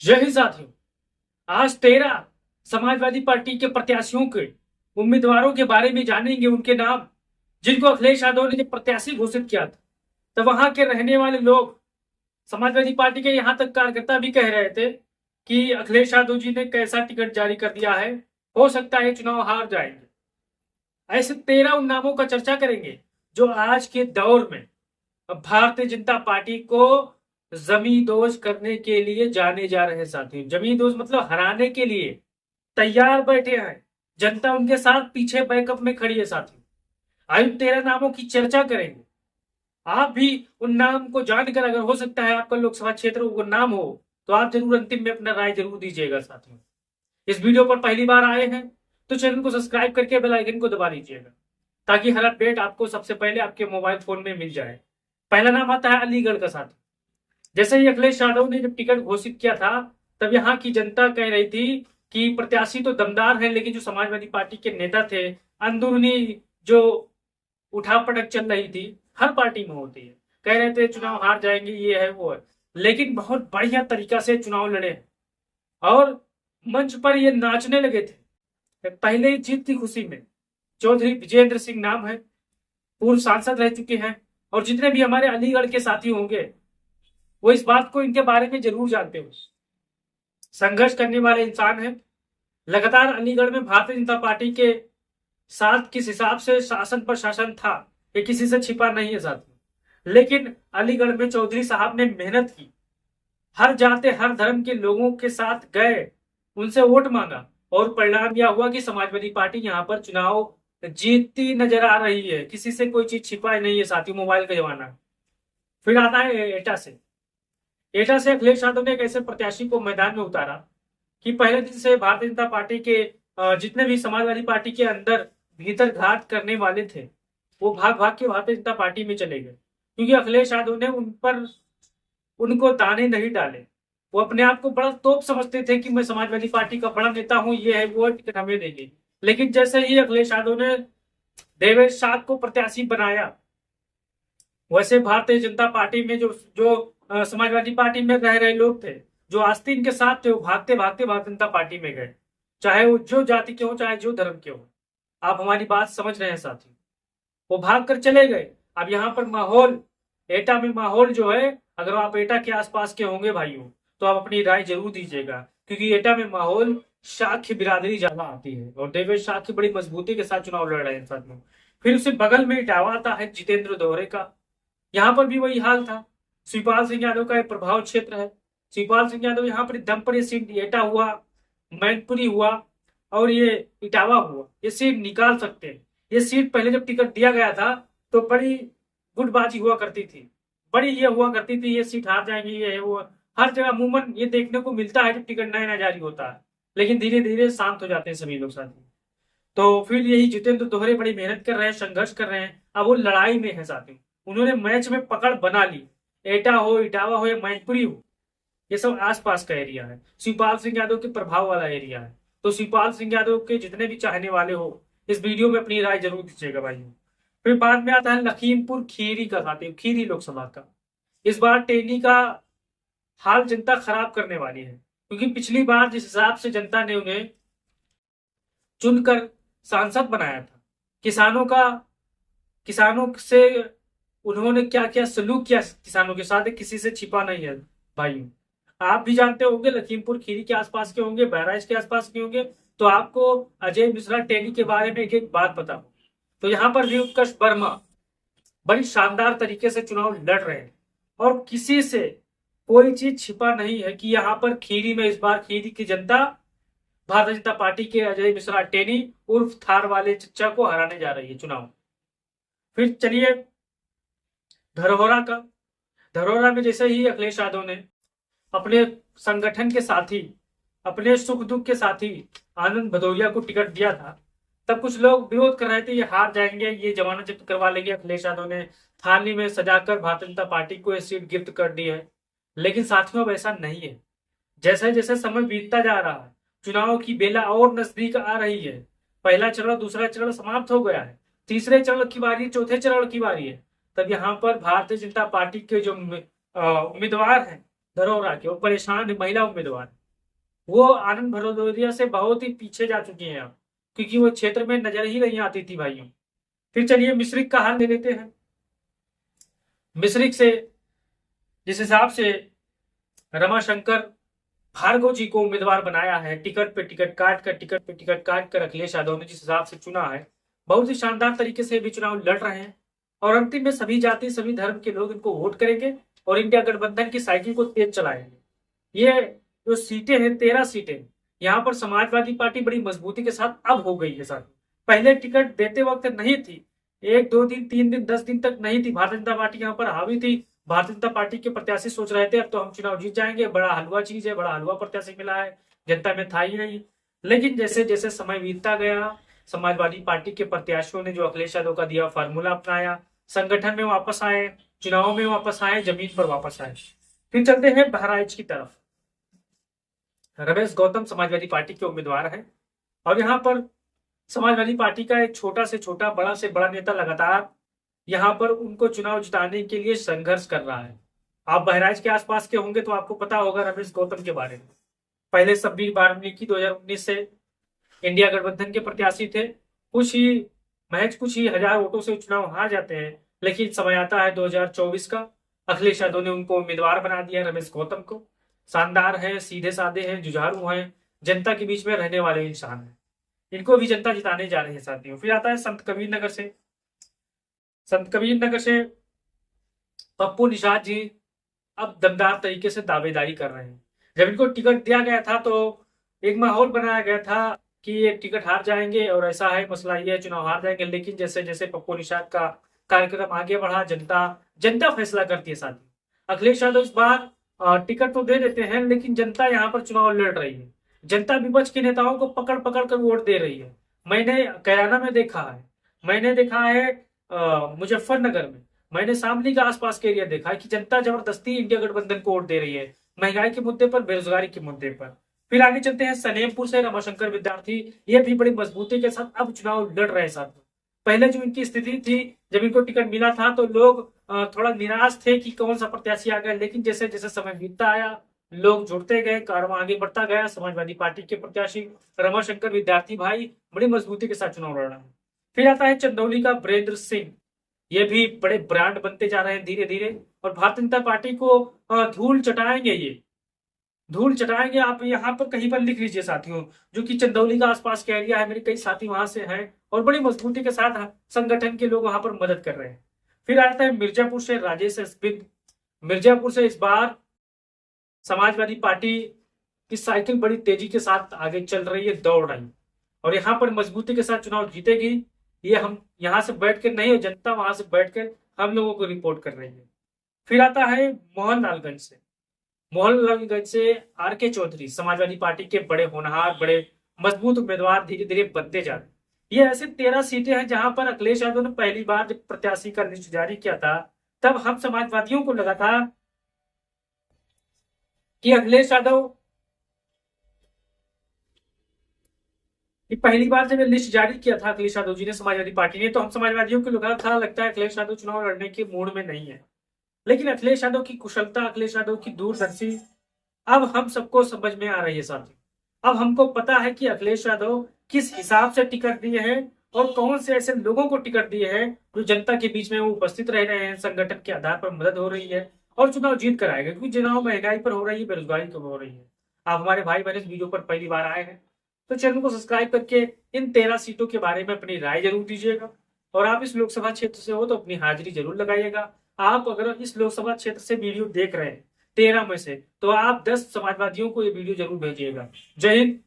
जय हिंद साथियों। आज 13 समाजवादी पार्टी के प्रत्याशियों के उम्मीदवारों के बारे में जानेंगे, उनके नाम जिनको अखिलेश यादव ने जब प्रत्याशी घोषित किया था तब वहां के रहने वाले लोग, समाजवादी पार्टी के यहां तक कार्यकर्ता भी कह रहे थे कि अखिलेश यादव जी ने कैसा टिकट जारी कर दिया है, हो सकता है चुनाव हार जाएंगे। ऐसे 13 उन नामों का चर्चा करेंगे जो आज के दौर में अब भारतीय जनता पार्टी को जमींदोज करने के लिए जाने जा रहे हैं। साथियों, जमींदोज मतलब हराने के लिए तैयार बैठे हैं। जनता उनके साथ पीछे बैकअप में खड़ी है। साथियों, आइए 13 नामों की चर्चा करेंगे। आप भी उन नाम को जानकर, अगर हो सकता है आपका लोकसभा क्षेत्र वो नाम हो, तो आप जरूर अंतिम में अपना राय जरूर दीजिएगा। साथियों, इस वीडियो पर पहली बार आए हैं तो चैनल को सब्सक्राइब करके बेल आइकन को दबा लीजिएगा, ताकि हर अपडेट आपको सबसे पहले आपके मोबाइल फोन में मिल जाए। पहला नाम आता है अलीगढ़ का। साथ जैसे ही अखिलेश यादव ने जब टिकट घोषित किया था, तब यहाँ की जनता कह रही थी कि प्रत्याशी तो दमदार है, लेकिन जो समाजवादी पार्टी के नेता थे, अंदरूनी जो उठापटक चल रही थी, हर पार्टी में होती है, कह रहे थे चुनाव हार जाएंगे, ये है वो है। लेकिन बहुत बढ़िया तरीका से चुनाव लड़े और मंच पर ये नाचने लगे थे पहले ही जीत की खुशी में। चौधरी विजेंद्र सिंह नाम है, पूर्व सांसद रह चुके हैं, और जितने भी हमारे अलीगढ़ के साथी होंगे वो इस बात को, इनके बारे में जरूर जानते हो। संघर्ष करने वाले इंसान हैं। लगातार अलीगढ़ में भारतीय जनता पार्टी के साथ किस हिसाब से शासन पर शासन था, ये किसी से छिपा नहीं है साथियों। लेकिन अलीगढ़ में चौधरी साहब ने मेहनत की, हर जाते हर धर्म के लोगों के साथ गए, उनसे वोट मांगा, और परिणाम यह हुआ कि समाजवादी पार्टी यहाँ पर चुनाव जीतती नजर आ रही है। किसी से कोई चीज छिपा नहीं है साथियों, मोबाइल का जमाना है। फिर आता है एटा से। एटा से अखिलेश यादव ने एक ऐसे प्रत्याशी को मैदान में उतारा कि पहले दिन से भारतीय जनता पार्टी के जितने भी समाजवादी पार्टी के अंदर भीतर घात करने वाले थे, वो भाग भाग के भारतीय जनता पार्टी में चले गए, क्योंकि अखिलेश यादव ने उन पर उनको दाने नहीं डाले। वो अपने आप को बड़ा तोप समझते थे कि मैं समाजवादी पार्टी का बड़ा नेता हूं, ये है वो है, टिकट हमें देंगे। लेकिन जैसे ही अखिलेश यादव ने देवेश साग को प्रत्याशी बनाया, वैसे भारतीय जनता पार्टी में जो जो समाजवादी पार्टी में रह रहे लोग थे, जो आस्तीन के साथ थे, वो भागते भागते भारतीय जनता पार्टी में गए, चाहे वो जो जाति के हो, चाहे जो धर्म के हो। आप हमारी बात समझ रहे हैं साथी, वो भाग कर चले गए। अब यहाँ पर माहौल, एटा में माहौल जो है, अगर आप एटा के आसपास के होंगे भाइयों, तो आप अपनी राय जरूर दीजिएगा, क्योंकि एटा में माहौल शाक्य बिरादरी ज्यादा आती है, और देवेश शाक्य बड़ी मजबूती के साथ चुनाव लड़ रहे हैं साथियों। फिर उससे बगल में इटावा आता है जितेंद्र दोहरे का। यहाँ पर भी वही हाल था। शिवपाल सिंह यादव का एक प्रभाव क्षेत्र है। शिवपाल सिंह यादव यहाँ पर दम पर ये सीट एटा हुआ, मैनपुरी हुआ और ये इटावा हुआ, ये सीट निकाल सकते हैं। ये सीट पहले जब टिकट दिया गया था तो बड़ी गुटबाजी हुआ करती थी, बड़ी ये हुआ करती थी, ये सीट हार जाएंगे, ये वो हर जगह अमूमन ये देखने को मिलता है जब टिकट नया नया जारी होता है। लेकिन धीरे धीरे शांत हो जाते हैं सभी लोग साथी। तो फिर यही जितेंद्र दोहरे बड़ी मेहनत कर रहे हैं, संघर्ष कर रहे हैं, अब वो लड़ाई में है साथी। उन्होंने मैच में पकड़ बना ली। एटा हो, इटावा हो या मैनपुरी हो, ये सब आसपास का एरिया है, शिवपाल सिंह यादव के प्रभाव वाला एरिया है। तो शिवपाल सिंह यादव के जितने भी चाहने वाले हो, इस वीडियो में अपनी राय जरूर दीजिएगा भाई। फिर बाद में आता है लखीमपुर खीरी का साथी, खीरी लोकसभा का। इस बार टेनी का हाल जनता खराब करने वाली है, क्योंकि पिछली बार जिस हिसाब से जनता ने उन्हें चुनकर सांसद बनाया था, किसानों का, किसानों से उन्होंने क्या क्या सलूक किया किसानों के साथ, किसी से छिपा नहीं है भाइयों। आप भी जानते होंगे, लखीमपुर खीरी के आसपास के होंगे, बहराइच के आसपास के होंगे, तो आपको अजय मिश्रा टेली के बारे में एक एक बात पता हो। तो यहाँ पर भी उत्कर्ष वर्मा बड़ी शानदार तरीके से चुनाव लड़ रहे हैं, और किसी से कोई चीज छिपा नहीं है कि यहाँ पर खीरी में इस बार खीरी की जनता भारतीय जनता पार्टी के अजय मिश्रा टेनी उर्फ थार वाले चच्चा को हराने जा रही है चुनाव। फिर चलिए धरोहरा का। धरोहरा में जैसे ही अखिलेश यादव ने अपने संगठन के साथी, अपने सुख दुख के साथी आनंद भदौरिया को टिकट दिया था, तब कुछ लोग विरोध कर रहे थे, ये हार जाएंगे, ये जमानत जब्त करवा लेंगे। अखिलेश यादव ने थाली में सजाकर भारतीय जनता पार्टी को ये सीट गिफ्ट कर दी है। लेकिन साथियों, अब ऐसा नहीं है। जैसे जैसे समय बीतता जा रहा है, चुनाव की बेला और नजदीक आ रही है। पहला चरण, दूसरा चरण समाप्त हो गया है, तीसरे चरण की बारी, चौथे चरण की बारी है। तब यहाँ पर भारतीय जनता पार्टी के जो उम्मीदवार हैं, धरोहरा के, वो परेशान है महिला उम्मीदवार। वो आनंद भदौरिया से बहुत ही पीछे जा चुकी हैं अब, क्योंकि वो क्षेत्र में नजर ही नहीं आती थी भाइयों। फिर चलिए मिश्रिक का हाल ले लेते हैं। मिश्रिक से जिस हिसाब से रमाशंकर भार्गव जी को उम्मीदवार बनाया है, टिकट पे टिकट काट कर अखिलेश यादव ने जिस हिसाब से चुना है, बहुत ही शानदार तरीके से भी चुनाव लड़ रहे हैं। और अंतिम में सभी जाति सभी धर्म के लोग इनको वोट करेंगे और इंडिया गठबंधन की साइकिल को तेज चलाएंगे। ये जो सीटें हैं 13 सीटें, यहाँ पर समाजवादी पार्टी बड़ी मजबूती के साथ अब हो गई है सर। पहले टिकट देते वक्त नहीं थी, 1 2 दिन 3 दिन 10 दिन तक नहीं थी। भारतीय जनता पार्टी यहाँ पर हावी थी। भारतीय जनता पार्टी के प्रत्याशी सोच रहे थे अब तो हम चुनाव जीत जाएंगे, बड़ा हलवा चीज है, बड़ा हलवा प्रत्याशी मिला है, जनता में था ही नहीं। लेकिन जैसे जैसे समय बीतता गया, समाजवादी पार्टी के प्रत्याशियों ने जो अखिलेश यादव का दिया फार्मूला अपनाया, संगठन में वापस आए, चुनाव में वापस आए, जमीन पर वापस आए। फिर चलते हैं बहराइच की तरफ। रमेश गौतम समाजवादी पार्टी के उम्मीदवार हैं और यहाँ पर समाजवादी पार्टी का एक छोटा से छोटा बड़ा से बड़ा नेता लगातार यहाँ पर उनको चुनाव जिताने के लिए संघर्ष कर रहा है। आप बहराइच के आसपास के होंगे तो आपको पता होगा रमेश गौतम के बारे में। पहले सब्बीर बाल्मीकि 2019 से इंडिया गठबंधन के प्रत्याशी थे। महज कुछ ही हजार वोटों से चुनाव हार जाते हैं, लेकिन समय आता है 2024 का। अखिलेश यादव ने उनको उम्मीदवार बना दिया रमेश गौतम को। शानदार है, सीधे साधे हैं, जुझारू हैं, जनता के बीच में रहने वाले इंसान हैं। इनको भी जनता जिताने जा रही है साथियों। फिर आता है संत कबीर नगर से। संत कबीर नगर से पप्पू निषाद जी अब दमदार तरीके से दावेदारी कर रहे हैं। जब इनको टिकट दिया गया था तो एक माहौल बनाया गया था कि ये टिकट हार जाएंगे और ऐसा है मसला, ये चुनाव हार जाएंगे। लेकिन जैसे जैसे पप्पू निषाद का कार्यक्रम आगे बढ़ा, जनता फैसला करती है साथियों। अखिलेश यादव इस बार टिकट तो दे देते हैं, लेकिन जनता यहाँ पर चुनाव लड़ रही है। जनता विपक्ष के नेताओं को पकड़ पकड़ कर वोट दे रही है। मैंने कैराना में देखा है, मैंने देखा है मुजफ्फरनगर में, मैंने शामली के आसपास के एरिया देखा है कि जनता जबरदस्ती इंडिया गठबंधन को वोट दे रही है, महंगाई के मुद्दे पर, बेरोजगारी के मुद्दे पर। फिर आगे चलते हैं सलेमपुर से रमाशंकर विद्यार्थी। ये भी बड़ी मजबूती के साथ अब चुनाव लड़ रहे हैं साथियों। पहले जो इनकी स्थिति थी, जब इनको टिकट मिला था तो लोग थोड़ा निराश थे कि कौन सा प्रत्याशी आ गया। लेकिन जैसे जैसे समय बीतता आया, लोग जुड़ते गए, कारवां आगे बढ़ता गया। समाजवादी पार्टी के प्रत्याशी रमाशंकर विद्यार्थी भाई बड़ी मजबूती के साथ चुनाव लड़ रहे हैं। फिर आता है चंदौली का ब्रेंद्र सिंह। ये भी बड़े ब्रांड बनते जा रहे हैं धीरे धीरे और भारतीय जनता पार्टी को धूल चटाएंगे। ये धूल चटाएंगे। आप यहाँ पर कहीं पर लिख लीजिए साथियों, जो कि चंदौली का आसपास का एरिया है, मेरे कई साथी वहां से हैं और बड़ी मजबूती के साथ संगठन के लोग वहां पर मदद कर रहे हैं। फिर आता है मिर्जापुर से राजेश स्पिन। मिर्जापुर से इस बार समाजवादी पार्टी की साइकिल बड़ी तेजी के साथ आगे चल रही है, दौड़ रही, और यहाँ पर मजबूती के साथ चुनाव जीतेगी। ये हम यहाँ से बैठ कर नहीं, जनता वहां से बैठकर हम लोगों को रिपोर्ट कर रही है। फिर आता है मोहनलालगंज से। मोहनलालगंज से आर.के. चौधरी, समाजवादी पार्टी के बड़े होनहार, बड़े मजबूत उम्मीदवार धीरे धीरे बनते जा रहे हैं। ये ऐसे 13 सीटें हैं जहां पर अखिलेश यादव ने पहली बार जब प्रत्याशी का लिस्ट जारी किया था, तब हम समाजवादियों को लगा था कि अखिलेश यादव कि पहली बार जब लिस्ट जारी किया था अखिलेश यादव जी ने, समाजवादी पार्टी ने, तो हम समाजवादियों को लगा था, लगता है अखिलेश यादव चुनाव लड़ने के मूड में नहीं है। लेकिन अखिलेश यादव की कुशलता, अखिलेश यादव की दूरदर्शी अब हम सबको समझ में आ रही है साथियों। अब हमको पता है कि अखिलेश यादव किस हिसाब से टिकट दिए हैं और कौन से ऐसे लोगों को टिकट दिए हैं जो जनता के बीच में वो उपस्थित रह रहे हैं, संगठन के आधार पर मदद हो रही है और चुनाव जीत कर आएगा। क्योंकि चुनाव महंगाई पर हो रही है, बेरोजगारी पर हो रही है। आप हमारे भाई बहन इस वीडियो पर पहली बार आए हैं तो चैनल को सब्सक्राइब करके इन 13 सीटों के बारे में अपनी राय जरूर दीजिएगा। और आप इस लोकसभा क्षेत्र से हो तो अपनी हाजिरी जरूर लगाइएगा। आप अगर इस लोकसभा क्षेत्र से वीडियो देख रहे हैं 13 में से, तो आप 10 समाजवादियों को ये वीडियो जरूर भेजिएगा। जय हिंद।